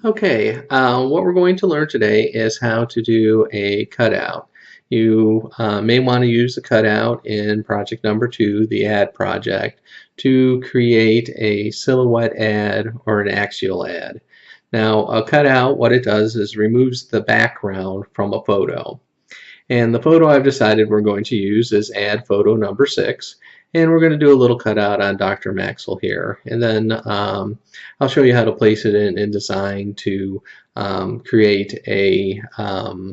Okay, what we're going to learn today is how to do a cutout. You may want to use the cutout in project number 2, the ad project, to create a silhouette ad or an axial ad. Now, a cutout, what it does is removes the background from a photo. And the photo I've decided we're going to use is ad photo number 6. And we're going to do a little cutout on Dr. Maxwell here. And then I'll show you how to place it in InDesign to create a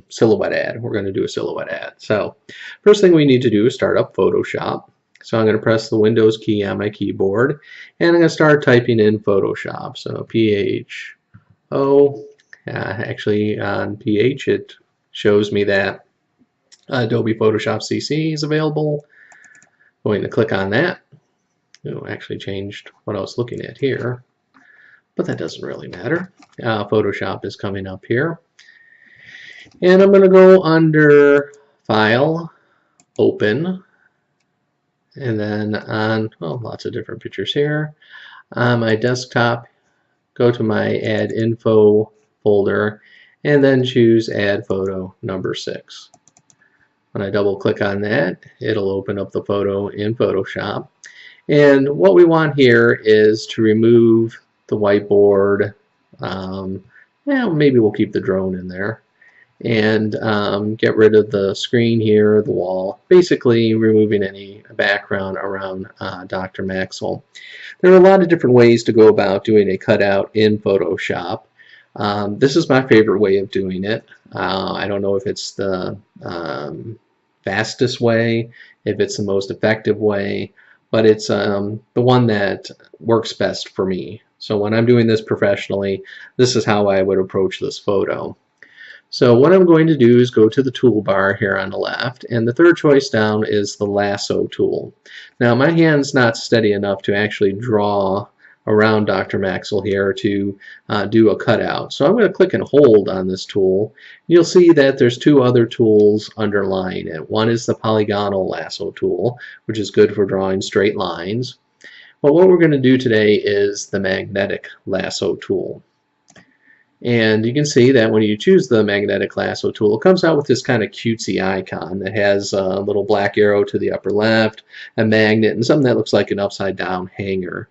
silhouette ad. We're going to do a silhouette ad. So first thing we need to do is start up Photoshop. So I'm going to press the Windows key on my keyboard. And I'm going to start typing in Photoshop. So P-H-O. Actually on PH it shows me that Adobe Photoshop CC is available. Going to click on that. Oh, actually changed what I was looking at here, but that doesn't really matter. Photoshop is coming up here. And I'm going to go under File, Open, and then on, well, lots of different pictures here. On my desktop, go to my Add Info folder, and then choose Add Photo number 6. When I double click on that, it'll open up the photo in Photoshop. And what we want here is to remove the whiteboard. Maybe we'll keep the drone in there. And get rid of the screen here, the wall, basically removing any background around Dr. Maxwell. There are a lot of different ways to go about doing a cutout in Photoshop. This is my favorite way of doing it. I don't know if it's the fastest way, if it's the most effective way, but it's the one that works best for me. So when I'm doing this professionally, this is how I would approach this photo. So what I'm going to do is go to the toolbar here on the left, and the third choice down is the lasso tool. Now my hand's not steady enough to actually draw around Dr. Maxwell here to do a cutout. So I'm going to click and hold on this tool. You'll see that there's two other tools underlying it. One is the polygonal lasso tool, which is good for drawing straight lines. But what we're going to do today is the magnetic lasso tool. And you can see that when you choose the magnetic lasso tool, it comes out with this kind of cutesy icon that has a little black arrow to the upper left, a magnet, and something that looks like an upside down hanger.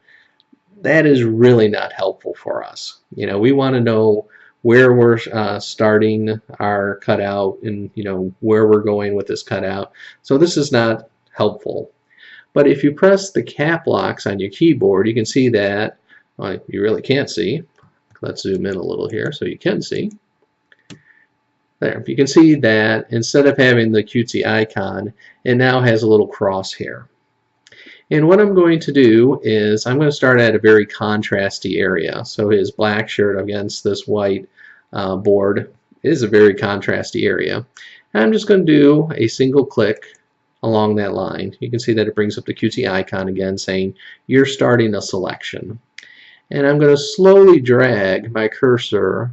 That is really not helpful for us. You know, we want to know where we're starting our cutout and, you know, where we're going with this cutout. So this is not helpful. But if you press the cap locks on your keyboard, you can see that, well, you really can't see. Let's zoom in a little here so you can see. There, you can see that instead of having the cutesy icon, it now has a little crosshair. And what I'm going to do is I'm going to start at a very contrasty area. So his black shirt against this white board is a very contrasty area. And I'm just going to do a single click along that line. You can see that it brings up the cutesy icon again saying you're starting a selection. And I'm going to slowly drag my cursor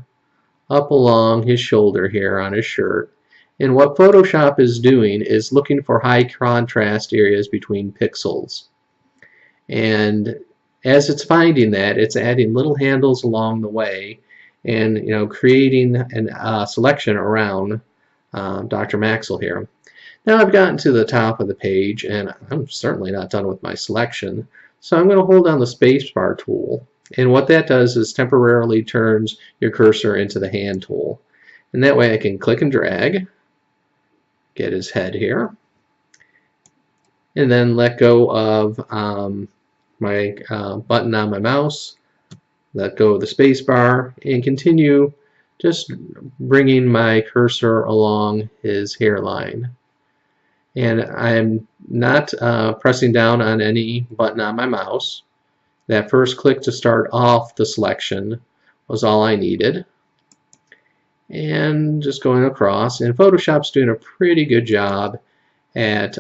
up along his shoulder here on his shirt. And what Photoshop is doing is looking for high contrast areas between pixels. And as it's finding that, it's adding little handles along the way and, you know, creating a selection around Dr. Maxwell here. Now I've gotten to the top of the page and I'm certainly not done with my selection. So I'm going to hold down the spacebar tool. And what that does is temporarily turns your cursor into the hand tool. And that way I can click and drag, get his head here, and then let go of my button on my mouse, let go of the space bar, and continue just bringing my cursor along his hairline. And I'm not pressing down on any button on my mouse. That first click to start off the selection was all I needed. And just going across, and Photoshop's doing a pretty good job at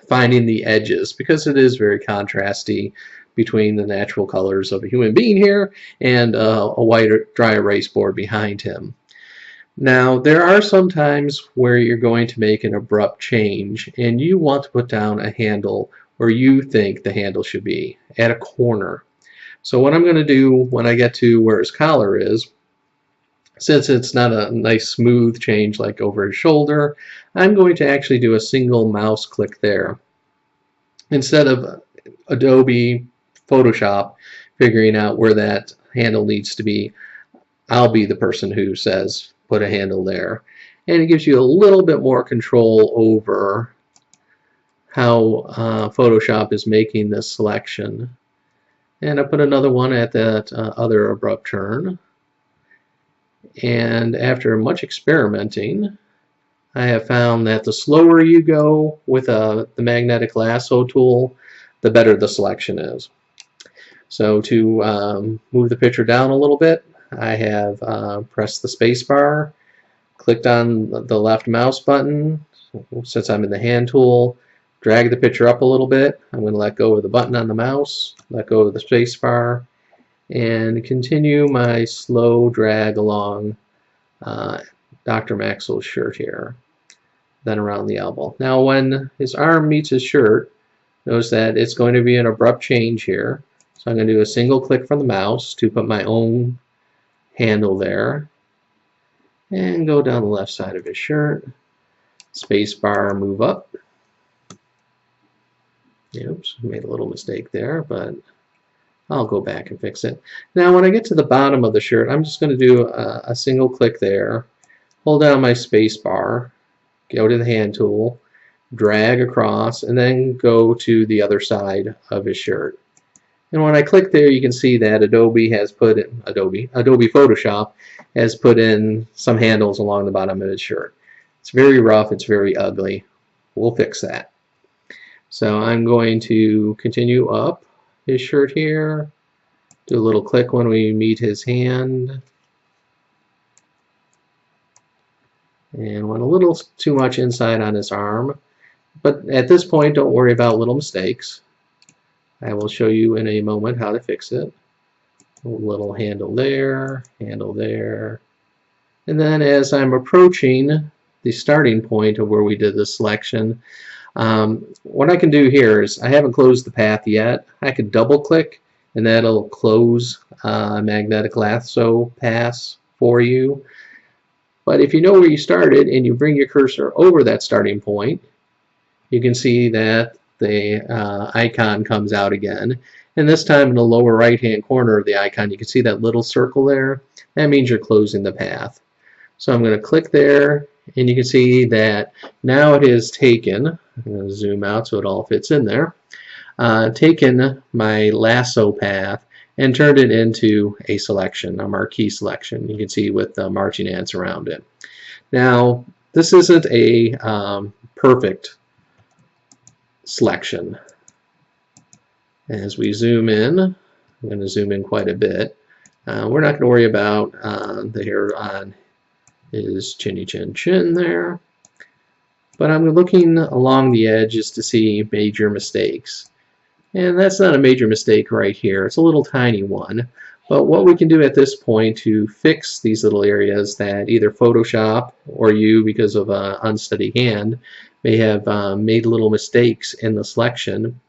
finding the edges because it is very contrasty between the natural colors of a human being here and a white dry erase board behind him. Now there are some times where you're going to make an abrupt change and you want to put down a handle where you think the handle should be, at a corner. So what I'm going to do when I get to where his collar is, since it's not a nice smooth change like over his shoulder, I'm going to actually do a single mouse click there. Instead of Adobe Photoshop figuring out where that handle needs to be, I'll be the person who says put a handle there. And it gives you a little bit more control over how Photoshop is making this selection. And I put another one at that other abrupt turn. And after much experimenting, I have found that the slower you go with the magnetic lasso tool, the better the selection is. So to move the picture down a little bit, I have pressed the space bar, clicked on the left mouse button. Since I'm in the hand tool, drag the picture up a little bit. I'm going to let go of the button on the mouse, let go of the space bar, and continue my slow drag along Dr. Maxwell's shirt here, then around the elbow. Now when his arm meets his shirt, notice that it's going to be an abrupt change here. So I'm going to do a single click from the mouse to put my own handle there and go down the left side of his shirt. Space bar, move up. Oops, made a little mistake there, but I'll go back and fix it. Now when I get to the bottom of the shirt, I'm just going to do a single click there, hold down my space bar, go to the hand tool, drag across, and then go to the other side of his shirt. And when I click there, you can see that Adobe Photoshop has put in some handles along the bottom of his shirt. It's very rough, it's very ugly. We'll fix that. So I'm going to continue up his shirt here, do a little click when we meet his hand, and went a little too much inside on his arm. But at this point, don't worry about little mistakes. I will show you in a moment how to fix it. A little handle there, and then as I'm approaching the starting point of where we did the selection, what I can do here is, I haven't closed the path yet. I could double click and that'll close magnetic lasso pass for you. But if you know where you started and you bring your cursor over that starting point, you can see that the icon comes out again. And this time in the lower right hand corner of the icon, you can see that little circle there. That means you're closing the path. So I'm going to click there, and you can see that now it has taken, I'm going to zoom out so it all fits in there, taken my lasso path and turned it into a selection, a marquee selection. You can see with the marching ants around it. Now, this isn't a perfect selection. As we zoom in, I'm going to zoom in quite a bit. We're not going to worry about the hair on his chinny chin chin there, but I'm looking along the edges to see major mistakes. And that's not a major mistake right here. It's a little tiny one. But what we can do at this point to fix these little areas that either Photoshop or you, because of an unsteady hand, may have made little mistakes in the selection,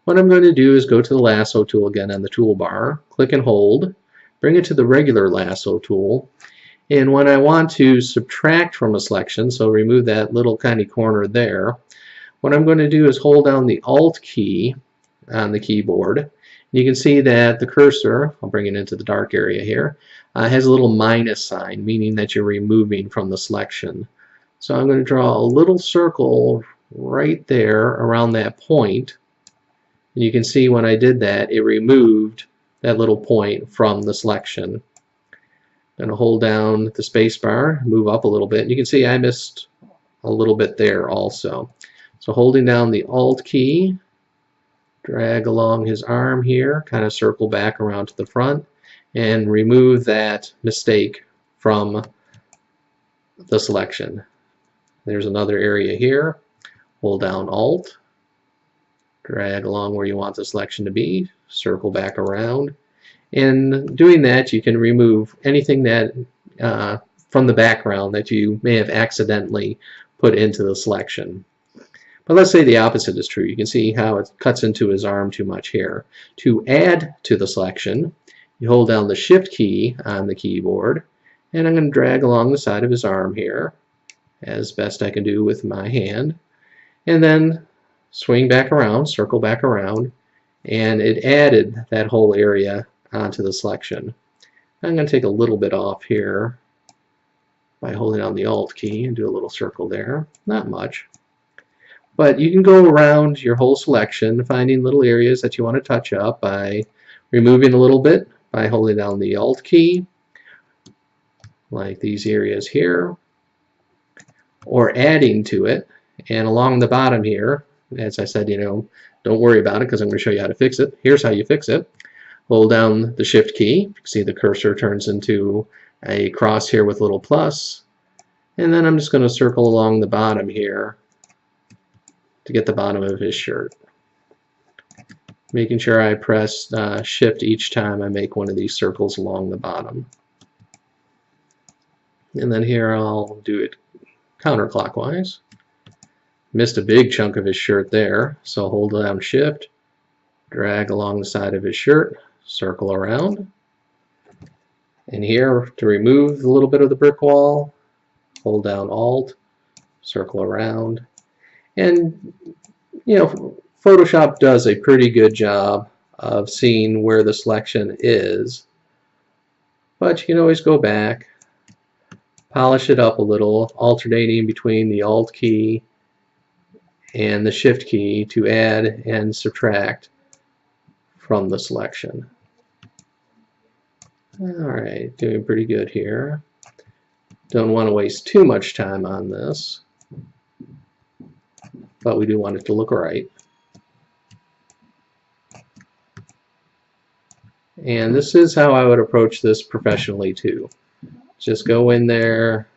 what I'm going to do is go to the lasso tool again on the toolbar, click and hold, bring it to the regular lasso tool, and when I want to subtract from a selection, so remove that little tiny corner there, what I'm going to do is hold down the Alt key on the keyboard. You can see that the cursor, I'll bring it into the dark area here, has a little minus sign, meaning that you're removing from the selection. So I'm going to draw a little circle right there around that point. And you can see when I did that, it removed that little point from the selection. I'm going to hold down the space bar, move up a little bit, and you can see I missed a little bit there also. So holding down the Alt key, drag along his arm here, kind of circle back around to the front, and remove that mistake from the selection. There's another area here. Hold down Alt, drag along where you want the selection to be, circle back around. In doing that, you can remove anything that from the background that you may have accidentally put into the selection. But let's say the opposite is true. You can see how it cuts into his arm too much here. To add to the selection, you hold down the Shift key on the keyboard, and I'm going to drag along the side of his arm here, as best I can do with my hand, and then swing back around, circle back around, and it added that whole area onto the selection. I'm going to take a little bit off here by holding down the Alt key and do a little circle there. Not much. But you can go around your whole selection, finding little areas that you want to touch up by removing a little bit by holding down the Alt key, like these areas here, or adding to it. And along the bottom here, as I said, don't worry about it because I'm going to show you how to fix it. Here's how you fix it. Hold down the Shift key. You can see the cursor turns into a cross here with a little plus. And then I'm just going to circle along the bottom here to get the bottom of his shirt. Making sure I press Shift each time I make one of these circles along the bottom. And then here I'll do it counterclockwise. Missed a big chunk of his shirt there, so hold down Shift, drag along the side of his shirt, circle around. And here, to remove a little bit of the brick wall, hold down Alt, circle around. And Photoshop does a pretty good job of seeing where the selection is, but you can always go back, polish it up a little, alternating between the Alt key and the Shift key to add and subtract from the selection. Alright, doing pretty good here. Don't want to waste too much time on this, but we do want it to look right. And this is how I would approach this professionally too. Just go in there,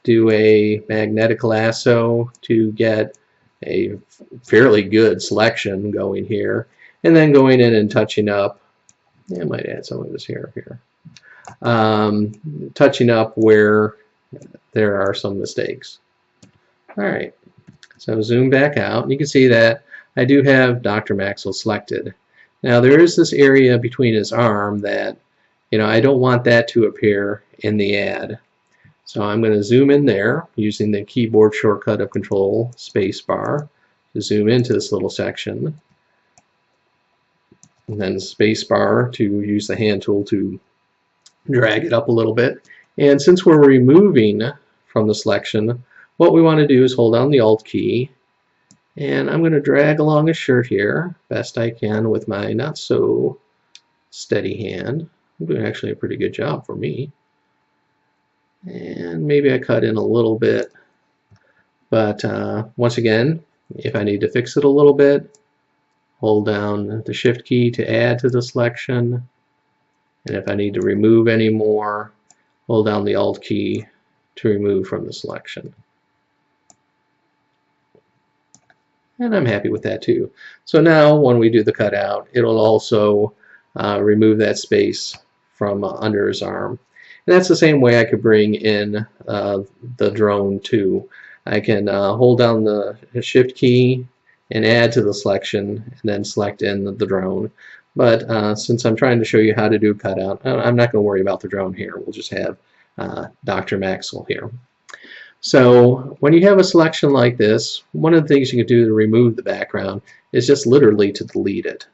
do a magnetic lasso to get a fairly good selection going here, and then going in and touching up. I might add some of this here. Touching up where there are some mistakes. Alright, so zoom back out, and you can see that I do have Dr. Maxwell selected. Now there is this area between his arm that I don't want that to appear in the ad. So I'm going to zoom in there using the keyboard shortcut of Control Spacebar to zoom into this little section. And then Spacebar to use the hand tool to drag it up a little bit. And since we're removing from the selection, what we want to do is hold down the Alt key, and I'm going to drag along his shirt here best I can with my not so steady hand. I'm doing actually a pretty good job for me. And maybe I cut in a little bit, but once again, if I need to fix it a little bit, hold down the Shift key to add to the selection, and if I need to remove any more, hold down the Alt key to remove from the selection. And I'm happy with that too. So now when we do the cutout, it'll also remove that space from under his arm. And that's the same way I could bring in the drone too. I can hold down the Shift key and add to the selection and then select in the drone. But since I'm trying to show you how to do a cutout, I'm not going to worry about the drone here. We'll just have Dr. Maxwell here. So when you have a selection like this, one of the things you can do to remove the background is just literally to delete it.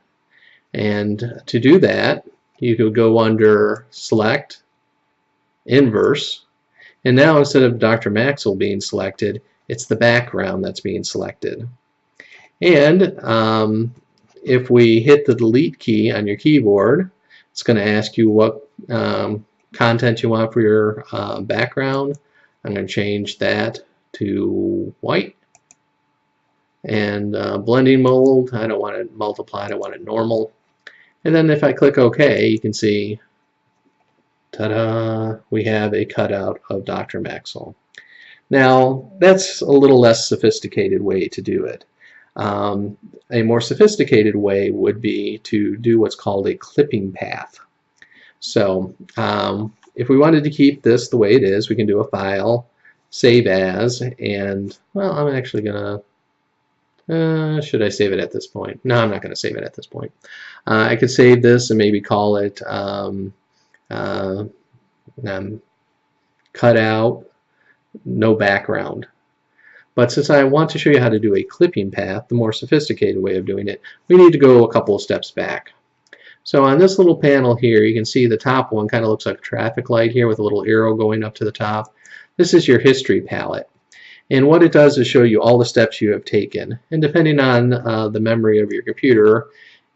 And to do that, you could go under Select, Inverse, and now instead of Dr. Maxwell being selected, it's the background that's being selected. And if we hit the delete key on your keyboard, it's going to ask you what content you want for your background. I'm going to change that to white. And blending mode, I don't want it multiplied, I want it normal. And then if I click OK, you can see, ta-da, we have a cutout of Dr. Maxwell. Now, that's a little less sophisticated way to do it. A more sophisticated way would be to do what's called a clipping path. So if we wanted to keep this the way it is, we can do a file, save as, and well, I'm actually going to Should I save it at this point? No, I'm not going to save it at this point. I could save this and maybe call it uh, Cutout, no background. But since I want to show you how to do a clipping path, the more sophisticated way of doing it, we need to go a couple of steps back. So on this little panel here, you can see the top one kind of looks like a traffic light here with a little arrow going up to the top. This is your history palette. And what it does is show you all the steps you have taken. And depending on the memory of your computer,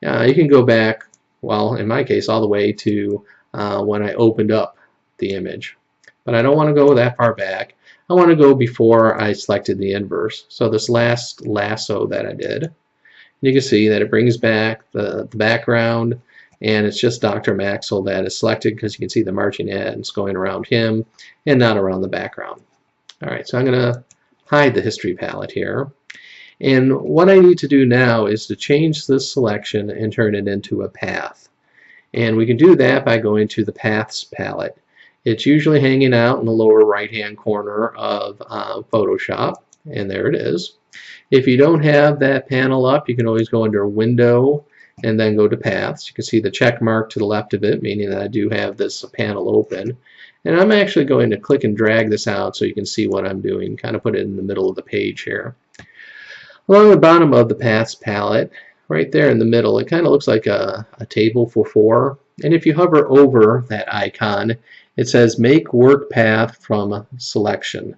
you can go back, well, in my case, all the way to when I opened up the image. But I don't want to go that far back. I want to go before I selected the inverse. So this last lasso that I did, you can see that it brings back the background, and it's just Dr. Maxwell that is selected because you can see the marching ants going around him and not around the background. All right, so I'm going to hide the history palette here. And what I need to do now is to change this selection and turn it into a path. And we can do that by going to the Paths palette. It's usually hanging out in the lower right-hand corner of Photoshop, and there it is. If you don't have that panel up, you can always go under Window and then go to Paths. You can see the check mark to the left of it, meaning that I do have this panel open. And I'm actually going to click and drag this out so you can see what I'm doing, kind of put it in the middle of the page here. Along the bottom of the Paths palette, right there in the middle, it kind of looks like a table for four. And if you hover over that icon, it says Make Work Path from Selection.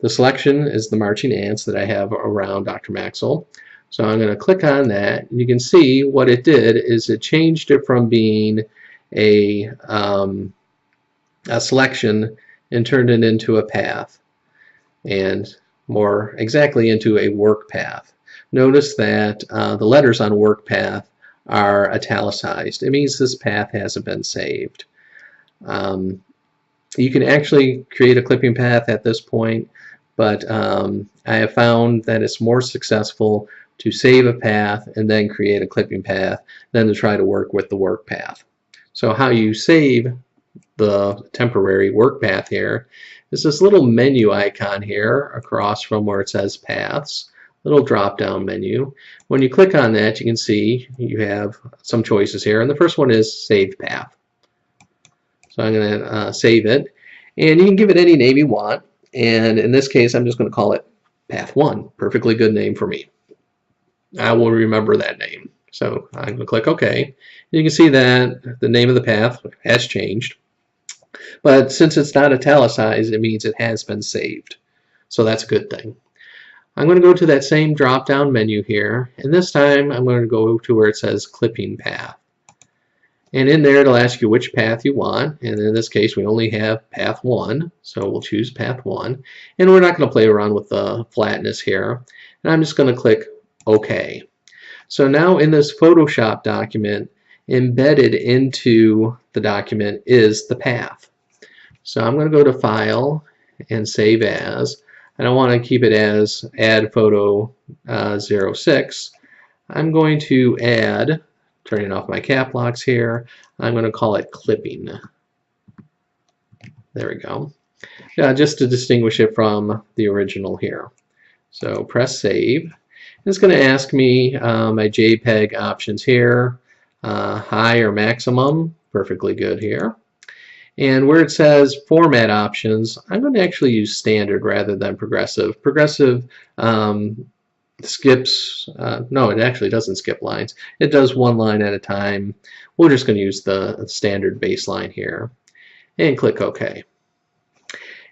The selection is the marching ants that I have around Dr. Maxwell. So I'm going to click on that. And you can see what it did is it changed it from being a selection and turned it into a path, and more exactly into a work path. Notice that the letters on work path are italicized. It means this path hasn't been saved. You can actually create a clipping path at this point, but I have found that it's more successful to save a path and then create a clipping path than to try to work with the work path. So how you save the temporary work path here is this little menu icon here across from where it says Paths, little drop down menu. When you click on that, you can see you have some choices here, and the first one is Save Path. So I'm going to save it, and you can give it any name you want, and in this case I'm just going to call it Path 1. Perfectly good name for me. I will remember that name. So I'm going to click OK. You can see that the name of the path has changed. But since it's not italicized, it means it has been saved. So that's a good thing. I'm going to go to that same drop-down menu here, and this time I'm going to go to where it says Clipping Path. And in there it'll ask you which path you want, and in this case we only have Path 1, so we'll choose Path 1. And we're not going to play around with the flatness here, and I'm just going to click OK. So now in this Photoshop document, embedded into the document is the path. So I'm going to go to File and Save As. I don't want to keep it as Add Photo 06. I'm going to add, turning off my cap locks here, I'm going to call it Clipping. There we go. Just to distinguish it from the original here. So press Save. It's going to ask me my JPEG options here, high or maximum, perfectly good here. And where it says format options, I'm going to actually use standard rather than progressive. Progressive skips, no, it actually doesn't skip lines. It does one line at a time. We're just going to use the standard baseline here and click OK.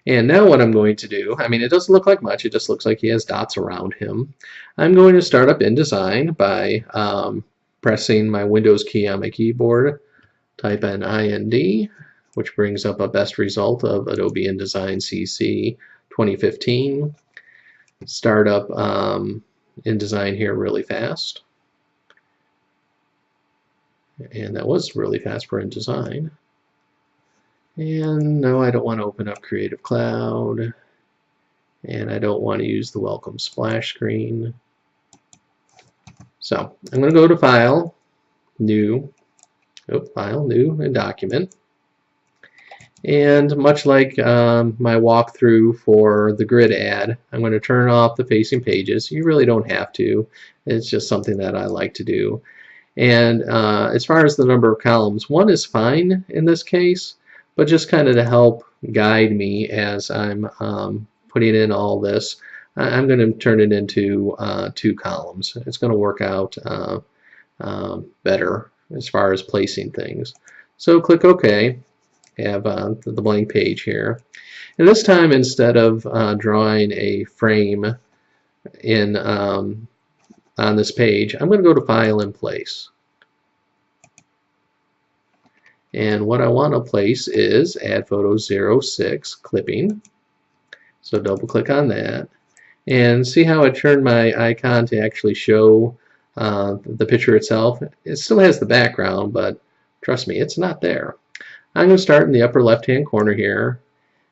And now what I'm going to do, I mean, it doesn't look like much, it just looks like he has dots around him. I'm going to start up InDesign by pressing my Windows key on my keyboard, type in IND, which brings up a best result of Adobe InDesign CC 2015. Start up InDesign here really fast. And that was really fast for InDesign. And no, I don't want to open up Creative Cloud, and I don't want to use the welcome splash screen. So I'm going to go to File, New, File, New, and Document. And much like my walkthrough for the grid ad, I'm going to turn off the facing pages. You really don't have to. It's just something that I like to do. And as far as the number of columns, one is fine in this case, but just kind of to help guide me as I'm putting in all this, I'm going to turn it into 2 columns. It's going to work out better as far as placing things. So click OK. Have the blank page here. And this time, instead of drawing a frame in on this page, I'm going to go to File and Place. And what I want to place is Add Photo 06 Clipping. So double click on that. And see how it turned my icon to actually show the picture itself? It still has the background, but trust me, it's not there. I'm going to start in the upper left-hand corner here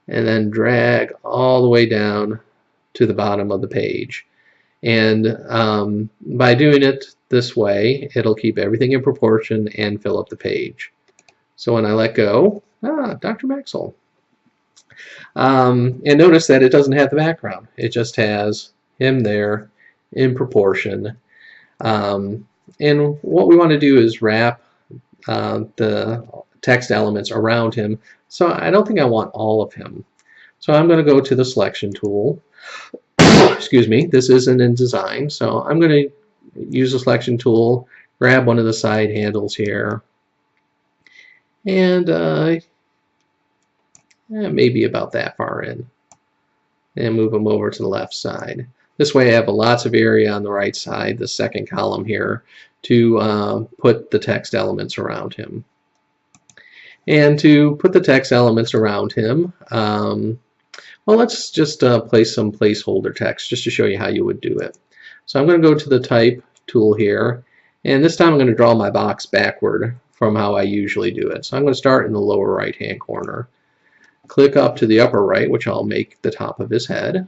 and then drag all the way down to the bottom of the page. And by doing it this way, it'll keep everything in proportion and fill up the page. So when I let go, Dr. Maxwell. And notice that it doesn't have the background. It just has him there in proportion. And what we want to do is wrap the text elements around him. So I don't think I want all of him. So I'm going to go to the selection tool. Excuse me, this isn't in design, so I'm going to use the selection tool, grab one of the side handles here, and maybe about that far in, and move them over to the left side. This way I have lots of area on the right side, the second column here, to put the text elements around him. And to put the text elements around him, well, let's just place some placeholder text just to show you how you would do it. So I'm going to go to the Type tool here, and this time I'm going to draw my box backward from how I usually do it. So I'm going to start in the lower right-hand corner. Click up to the upper right, which I'll make the top of his head.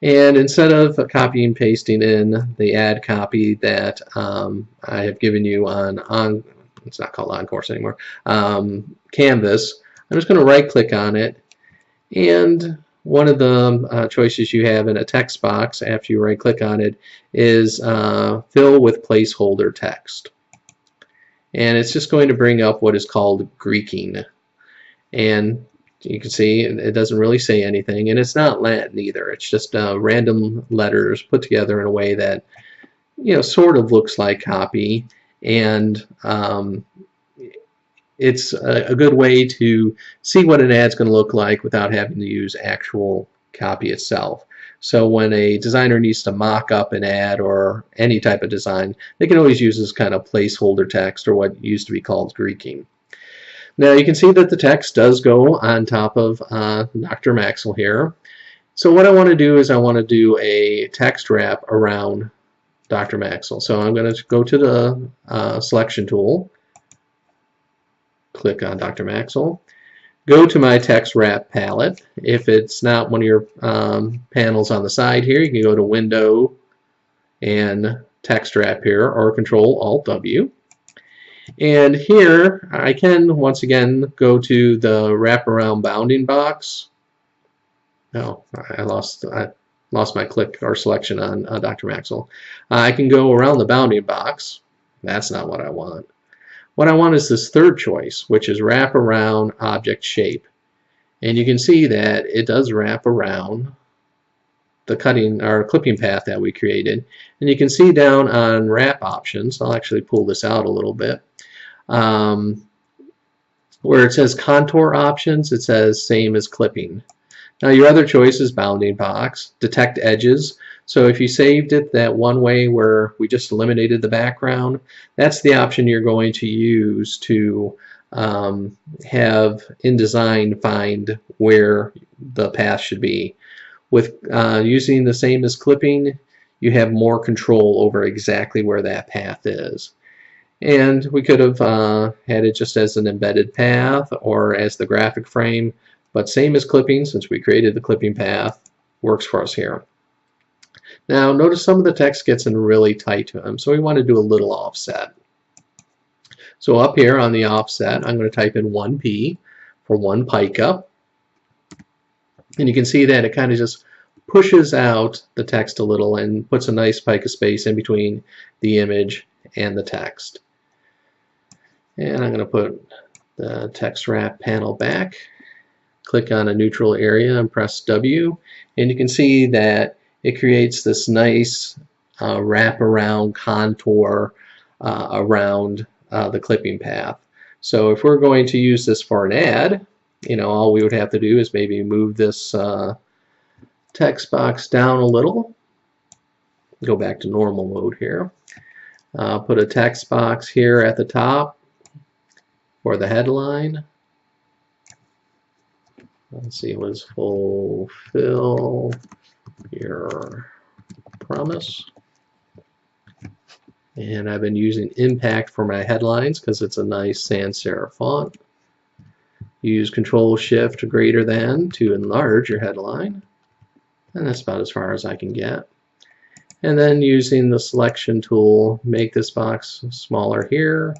And instead of copying and pasting in the ad copy that I have given you on it's not called On Course anymore, Canvas, I'm just going to right click on it, and one of the choices you have in a text box after you right click on it is fill with placeholder text. And it's just going to bring up what is called Greeking. And you can see it doesn't really say anything, and it's not Latin either. It's just random letters put together in a way that, you know, sort of looks like copy, and it's a good way to see what an ad's going to look like without having to use actual copy itself. So when a designer needs to mock up an ad or any type of design, they can always use this kind of placeholder text, or what used to be called Greeking. Now you can see that the text does go on top of Dr. Maxwell here. So what I want to do is I want to do a text wrap around Dr. Maxwell. So I'm going to go to the selection tool, click on Dr. Maxwell, go to my text wrap palette. If it's not one of your panels on the side here, you can go to Window and Text Wrap here, or Control-Alt-W. And here I can once again go to the wraparound bounding box. Oh, I lost my click or selection on Dr. Maxwell. I can go around the bounding box. That's not what I want. What I want is this third choice, which is wrap around object shape. And you can see that it does wrap around the cutting or clipping path that we created. And you can see down on wrap options, I'll actually pull this out a little bit, where it says contour options, it says same as clipping. Now your other choice is bounding box, detect edges. So if you saved it that one way where we just eliminated the background, that's the option you're going to use to have InDesign find where the path should be. With using the same as clipping, you have more control over exactly where that path is. And we could have had it just as an embedded path or as the graphic frame, but same as clipping, since we created the clipping path, works for us here. Now notice some of the text gets in really tight to them, so we want to do a little offset. So up here on the offset, I'm going to type in 1p for 1 pica. And you can see that it kind of just pushes out the text a little and puts a nice pica space in between the image and the text. And I'm going to put the text wrap panel back, click on a neutral area and press W, and you can see that it creates this nice wraparound contour around the clipping path. So if we're going to use this for an ad, all we would have to do is maybe move this text box down a little, go back to normal mode here, put a text box here at the top for the headline. Let's see, was fulfill your promise. And I've been using Impact for my headlines because it's a nice sans serif font. Use Control-Shift greater than to enlarge your headline. And that's about as far as I can get. And then using the selection tool, make this box smaller here.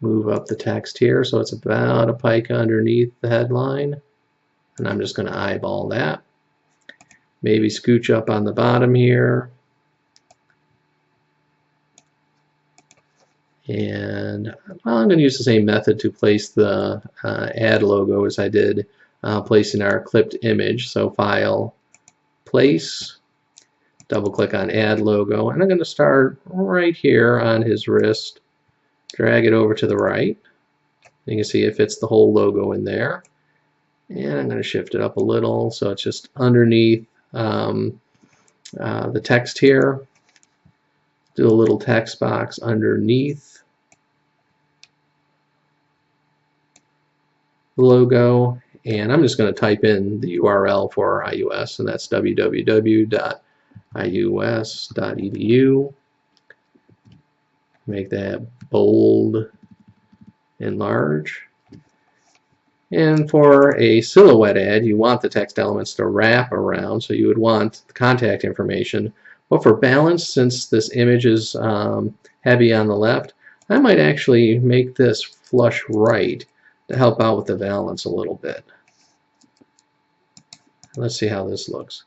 Move up the text here so it's about a pica underneath the headline. And I'm just going to eyeball that. Maybe scooch up on the bottom here. And well, I'm going to use the same method to place the ad logo as I did placing our clipped image. So File, Place, double click on Add Logo, and I'm going to start right here on his wrist, drag it over to the right. You can see it fits the whole logo in there. And I'm going to shift it up a little so it's just underneath the text here. Do a little text box underneath the logo, and I'm just going to type in the URL for IUS, and that's www.ius.edu. Make that bold and large. And for a silhouette ad, you want the text elements to wrap around, so you would want the contact information. But for balance, since this image is heavy on the left, I might actually make this flush right to help out with the balance a little bit. Let's see how this looks.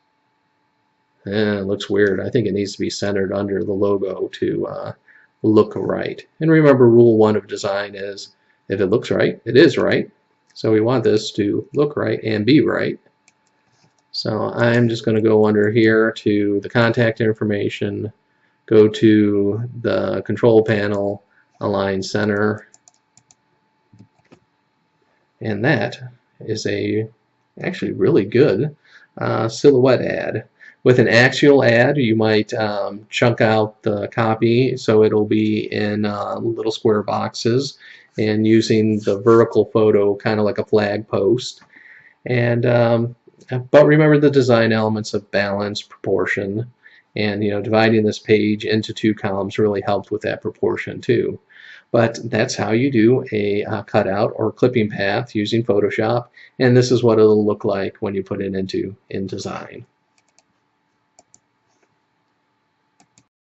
It looks weird. I think it needs to be centered under the logo to look right. And remember, rule 1 of design is if it looks right, it is right. So we want this to look right and be right. So I'm just going to go under here to the contact information, go to the control panel, align center, and that is a actually really good silhouette ad. With an axial ad, you might chunk out the copy so it'll be in little square boxes, and using the vertical photo kind of like a flag post. And but remember the design elements of balance, proportion, and dividing this page into 2 columns really helped with that proportion too. But that's how you do a cutout or clipping path using Photoshop, and this is what it'll look like when you put it into InDesign.